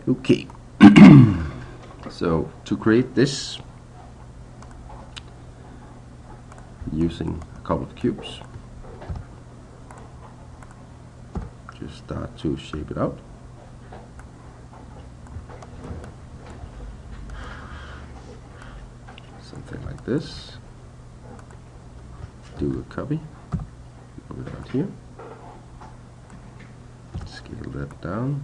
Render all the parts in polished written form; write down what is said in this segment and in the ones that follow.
Okay, so to create this using a couple of cubes, just start to shape it out. Something like this. Do a copy, put it out here, scale that down,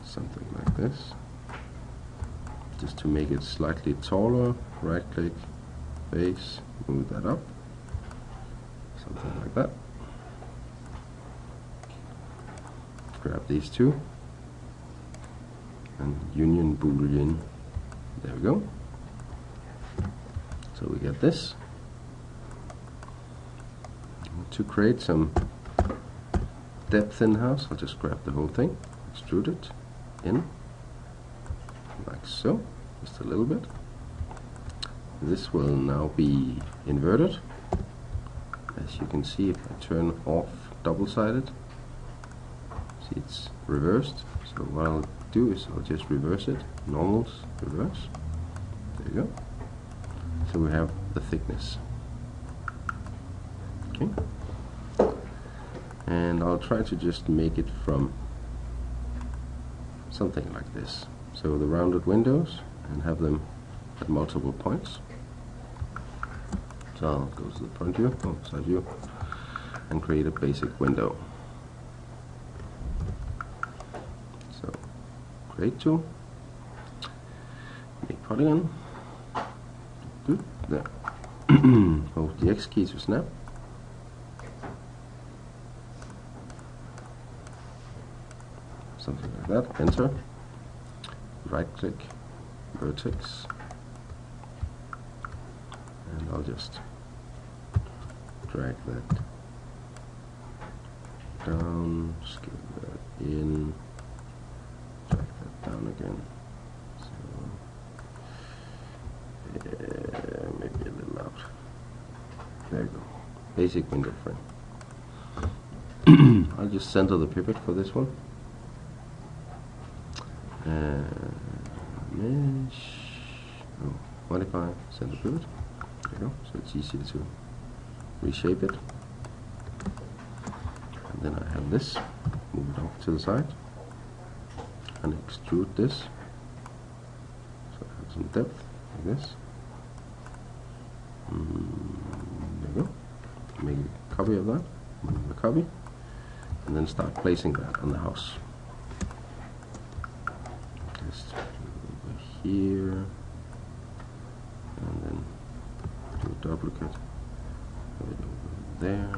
something like this. Just to make it slightly taller, right click, face, move that up, something like that. Grab these two and union boolean, there we go. So we get this. To create some depth in the house, I'll just grab the whole thing, extrude it in, like so, just a little bit. This will now be inverted. As you can see, if I turn off double-sided, see it's reversed. So what I'll do is I'll just reverse it, normals, reverse, there you go. So we have the thickness. Okay. And I'll try to just make it from something like this. So the rounded windows, and have them at multiple points. So I'll go to the front view, side view, and create a basic window. So create tool, make polygon. Good, there. Hold the X key to snap. Something like that, enter. Right click, vertex. And I'll just drag that down, scale that in, drag that down again. Maybe a little out. There you go. Basic window frame. I'll just center the pivot for this one. Mesh. Oh, modify center pivot. There you go. So it's easier to reshape it. And then I have this. Move it off to the side. And extrude this. So I have some depth like this. There you go. Make a copy of that, move the copy, and then start placing that on the house. Just over here, and then do a duplicate, put it over there.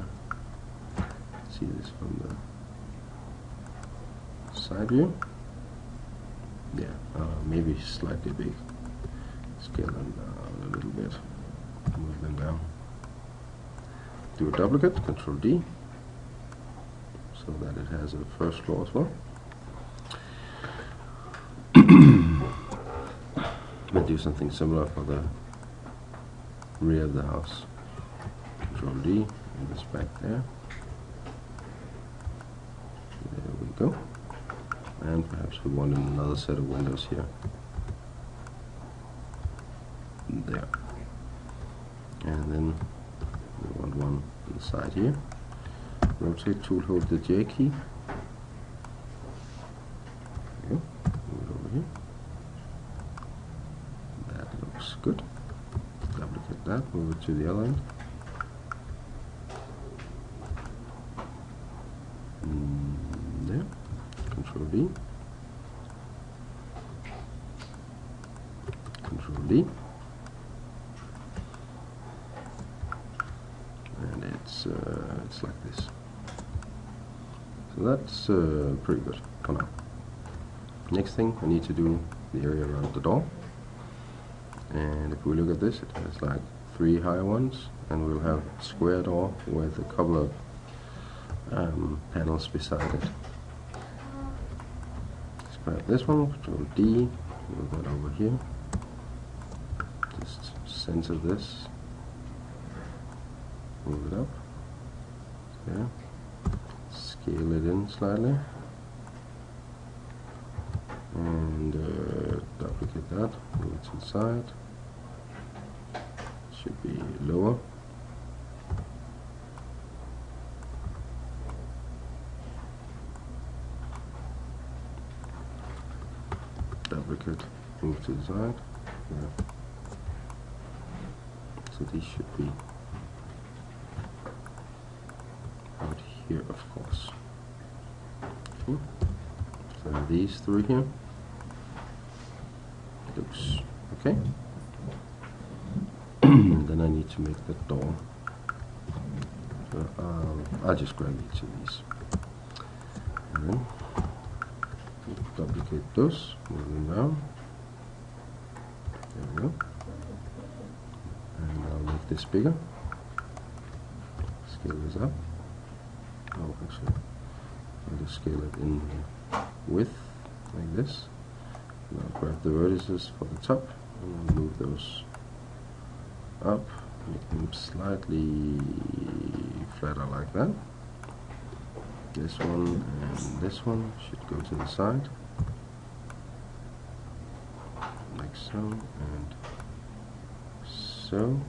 See this from the side view. Yeah, maybe slightly big. Scale them down a little bit. Move them down. Do a duplicate, Control D, so that it has a first floor as well. We'll do something similar for the rear of the house. Control D, move this back there. There we go. And perhaps we want another set of windows here. There. And then we want one on the side here. Rotate tool, hold the J key. There you go. Move it over here. That looks good. Duplicate that, move it to the other end. There. Control D. Control D. It's like this. So that's pretty good for now. Next thing, I need to do the area around the door. And if we look at this, it has like 3 higher ones, and we'll have a square door with a couple of panels beside it. Let's grab this one, Control D, move that over here. Just center this. Move it up, there, scale it in slightly, that, move it to the side. Should be lower. Duplicate, move to the side. Yeah. So these should be out here, of course. Okay. So these three here. Looks okay. Then I need to make the door. So I'll just grab each of these. And then duplicate those, move them down. There we go. And I'll make this bigger. Scale this up. Oh, actually, I'll just scale it in width, like this. And I'll grab the vertices for the top and move those up, make them slightly flatter like that. This one and this one should go to the side, like so, and so.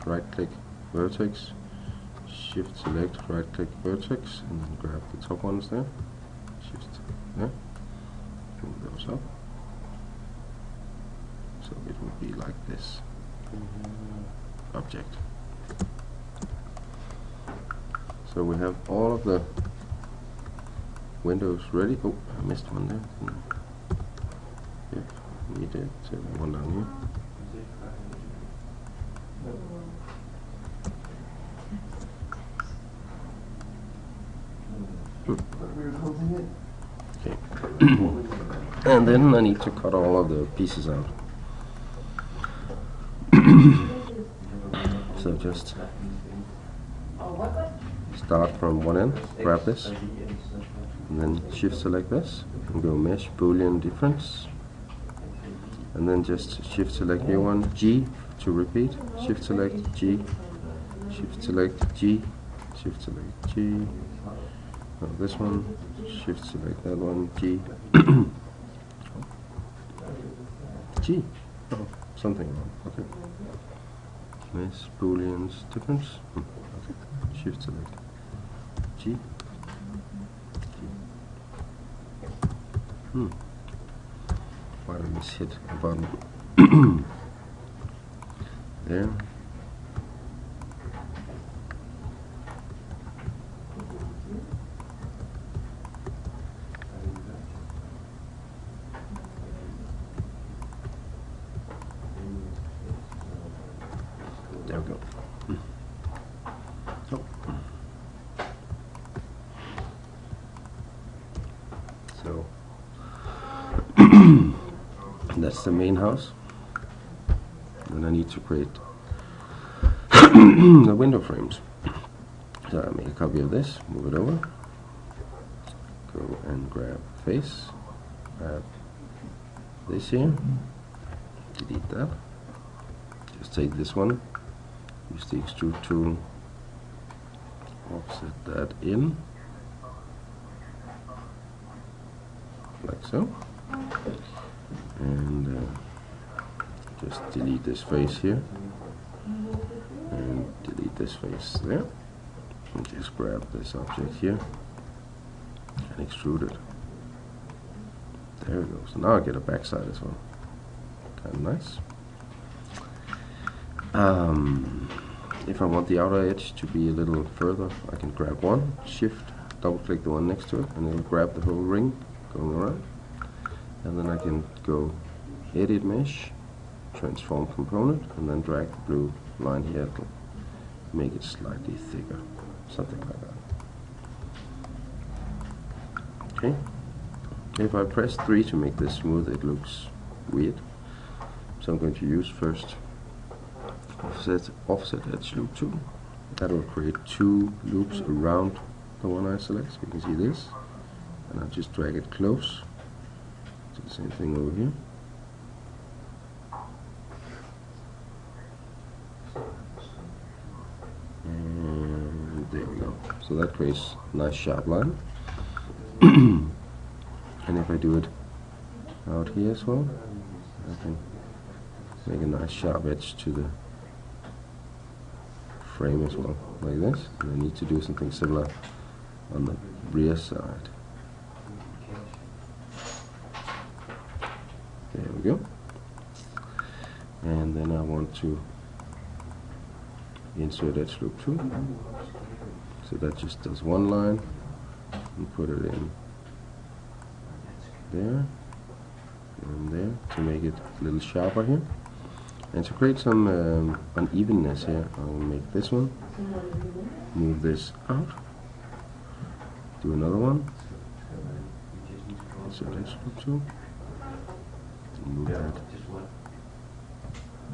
Right click vertex, shift select, right click vertex, and then grab the top ones there, shift there, move those up. So it would be like this. Object. So we have all of the windows ready. Oh, I missed one there. Yep, needed one down here. Okay. And then I need to cut all of the pieces out. So just start from one end, grab this, and then shift select this, and go mesh boolean difference, and then just shift select new one, G to repeat, shift select G, shift select G, shift select G, oh, this one, shift select that one, G, G, oh, something wrong, okay. Mesh booleans difference, okay. Shift select G, G. Why did this hit the button? There. There we go. Oh. So that's the main house. Then I need to create the window frames. So I make a copy of this, move it over, go and grab face, grab this here, delete that, just take this one, use the extrude tool, offset that in, like so, and just delete this face here, and delete this face there, and just grab this object here, and extrude it. There we go. So now I get a backside as well. Kind of nice. If I want the outer edge to be a little further, I can grab one, shift, double click the one next to it, and it'll grab the whole ring going around. And then I can go edit mesh, transform component, and then drag the blue line here to make it slightly thicker, something like that. Okay. If I press 3 to make this smooth, it looks weird. So I'm going to use first offset edge loop tool. That will create 2 loops around the one I select. So you can see this, and I'll just drag it close. Do the same thing over here. And there we go. So that creates a nice sharp line. And if I do it out here as well, I can make a nice sharp edge to the frame as well, like this. And I need to do something similar on the rear side. There we go. And then I want to insert edge loop too. So that just does one line and put it in there and there to make it a little sharper here. And to create some unevenness here, I'll make this one, move this out, do another one, insert edge loop too, and move that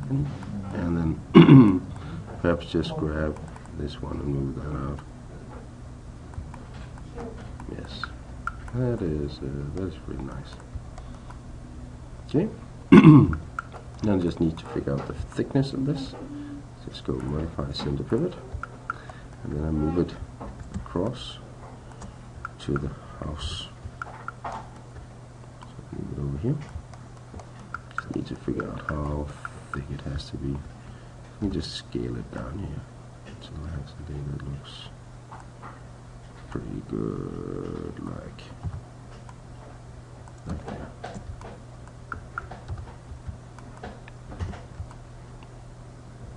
in, and then perhaps just grab this one and move that out. Yes, that is pretty nice. Okay, now I just need to figure out the thickness of this. Just go modify center pivot, and then I move it across to the house. So move it over here. Just need to figure out how thick it has to be. Let me just scale it down here until I have something that looks pretty good, like there.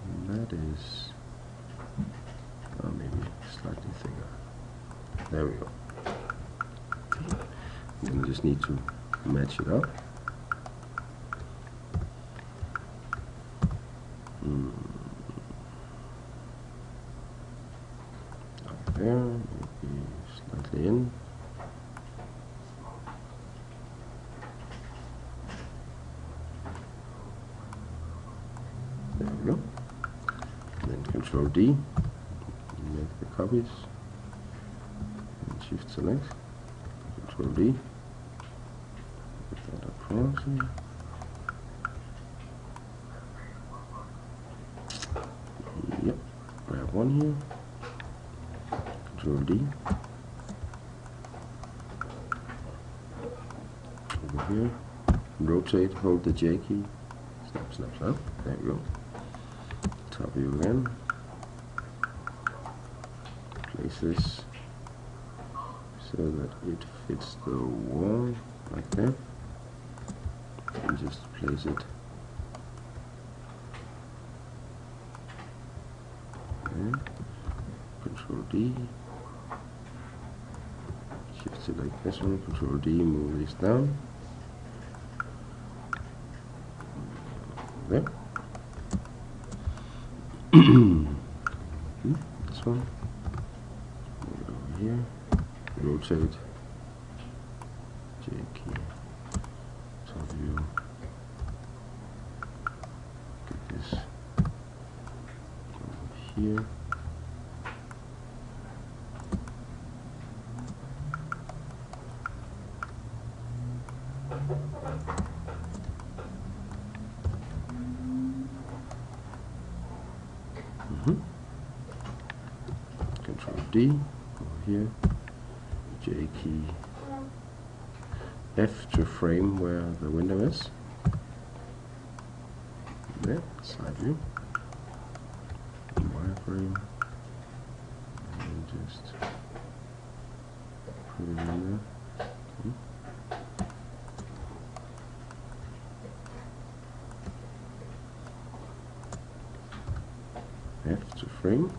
And that is maybe slightly thicker. There we go. Okay. Then I just need to match it up. Up there, maybe slightly in. There we go. And then Control D, make the copies, and Shift Select, Control D, put that across here. Yep, grab one here, Control D, over here, rotate, hold the J key, snap, snap, snap, there we go. Top view again, place this so that it fits the wall like that, and just place it there. Control D, Shift select this one, Control D, move this down, there. This one, move it over here, rotate, J key, top view, get this over here, Control D, over here, J key, F to frame where the window is, there, side view, wireframe, and just put it in there. F to frame.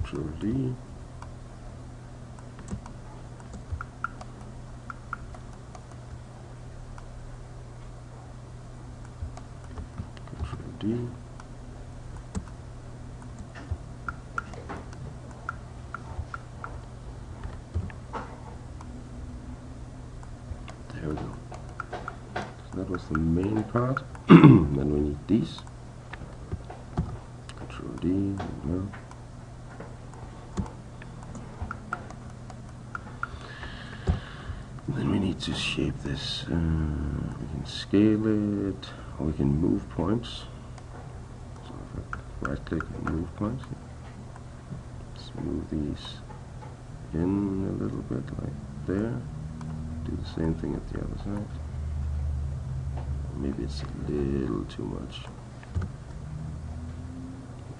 Control D, Control D, the main part. Then we need these. Control D. No. Then we need to shape this. We can scale it, or we can move points. So if I right click and move points, let's move these in a little bit, like there. Do the same thing at the other side. Maybe it's a little too much.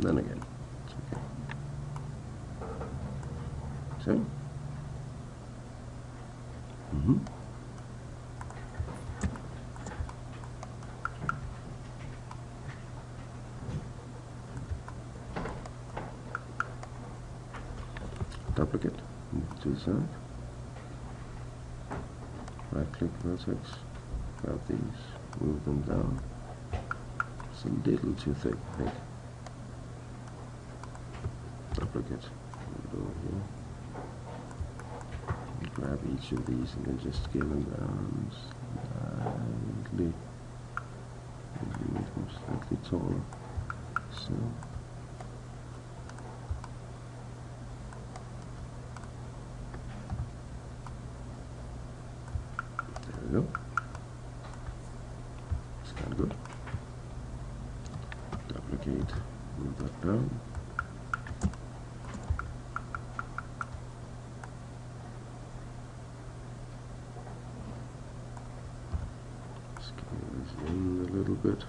Then again, it's okay. So. Duplicate, move to the side. Right click vertex, grab these, move them down. It's a little too thick, I think. Duplicate, move it over here. Grab each of these and then just scale them down slightly. Maybe make them slightly taller. So. There we go. It's kind of good. Duplicate, move that down. In a little bit.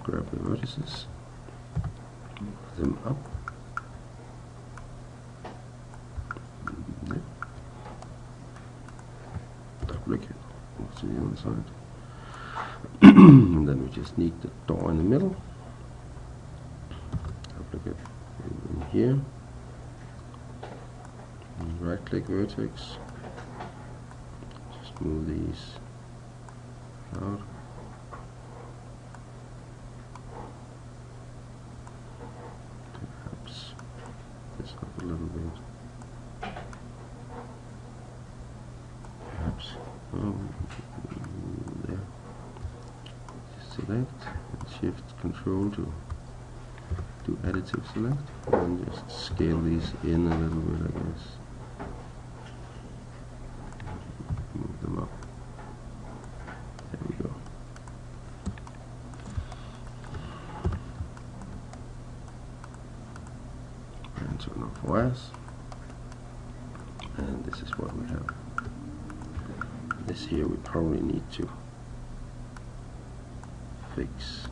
Grab the vertices, move them up. There. Duplicate, move to the other side. And then we just need the door in the middle. Duplicate in here. Right click vertex. Just move these out. Perhaps this up a little bit. Perhaps there. Just select and shift control to do additive select, and just scale these in a little bit, I guess. Move them up. There we go. And turn off wires. And this is what we have. This here we probably need to fix.